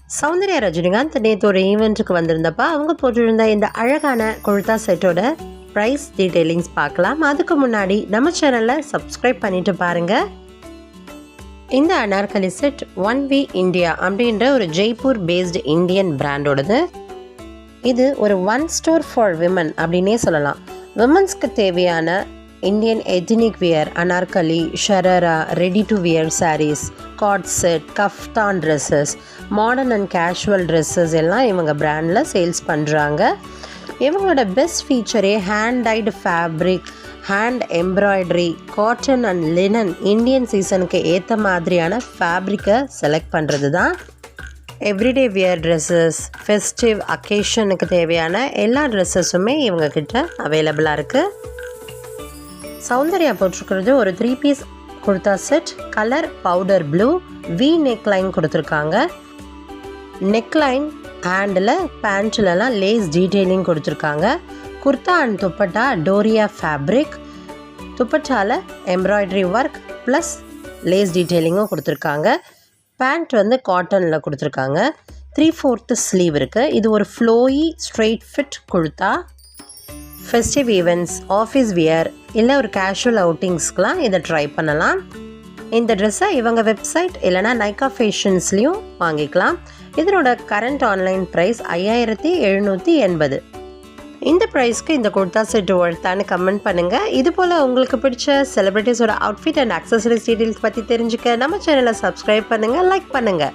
சௌந்தர்யா ரஜினிகாந்த் நேற்று ஒரு ஈவெண்ட்டுக்கு வந்திருந்தப்ப அவங்க போட்டிருந்த இந்த அழகான குர்தா செட்டோட ப்ரைஸ் டீட்டெயிலிங்ஸ் பார்க்கலாம். அதுக்கு முன்னாடி நம்ம சேனலில் சப்ஸ்கிரைப் பண்ணிட்டு பாருங்கள். இந்த அனார்கலி செட் 1V இந்தியா அப்படின்ற ஒரு ஜெய்ப்பூர் பேஸ்டு இந்தியன் பிராண்டோடது. இது ஒரு ஒன் ஸ்டோர் ஃபார் விமன் அப்படின்னே சொல்லலாம். விமன்ஸ்க்கு தேவையான Indian ethnic wear, Anarkali, sharara, ready to wear sarees, coord set, kaftan dresses, modern and casual dresses எல்லாம் இவங்க பிராண்டில் சேல்ஸ் பண்ணுறாங்க. இவங்களோட பெஸ்ட் ஃபீச்சரே hand dyed fabric, hand embroidery, cotton and linen Indian சீசனுக்கு ஏற்ற மாதிரியான ஃபேப்ரிக்கை செலக்ட் பண்ணுறது தான். எவ்ரிடே வியர் ட்ரெஸ்ஸஸ், ஃபெஸ்டிவ் அக்கேஷனுக்கு தேவையான எல்லா ட்ரெஸ்ஸஸுமே இவங்கக்கிட்ட அவைலபிளாக இருக்குது. சௌந்தர்யா போட்டிருக்கிறது ஒரு 3 piece kurta set. Colour powder blue, V neckline கொடுத்துருக்காங்க. நெக்லைன் ஹேண்டில் பேண்ட்லலாம் லேஸ் டீட்டெயிலிங் கொடுத்துருக்காங்க. குர்தா அண்ட் துப்பட்டா டோரியா ஃபேப்ரிக், துப்பட்டாவில் எம்ப்ராய்டரி ஒர்க் ப்ளஸ் லேஸ் டீட்டெயிலிங்கும் கொடுத்துருக்காங்க. பேண்ட் வந்து காட்டனில் கொடுத்துருக்காங்க. 3/4 ஸ்லீவ் இருக்குது. இது ஒரு flowy straight fit kurta. Festive events, office wear இல்லை ஒரு கேஷுவல் அவுட்டிங்ஸ்க்கெலாம் இதை ட்ரை பண்ணலாம். இந்த ட்ரெஸ்ஸை இவங்க வெப்சைட் இல்லைனா நைக்கா ஃபேஷன்ஸ்லேயும் வாங்கிக்கலாம். இதனோட கரண்ட் ஆன்லைன் ப்ரைஸ் 5780. இந்த ப்ரைஸ்க்கு இந்த குர்தா செட் ஒர்த்தான்னு கமெண்ட் பண்ணுங்கள். இது போல் உங்களுக்கு பிடிச்ச செலிப்ரிட்டிஸோட அவுட்ஃபிட் அண்ட் அக்சசரிஸ் டீட்டெயில்ஸ் பற்றி தெரிஞ்சுக்க நம்ம சேனலை சப்ஸ்கிரைப் பண்ணுங்கள், லைக் பண்ணுங்கள்.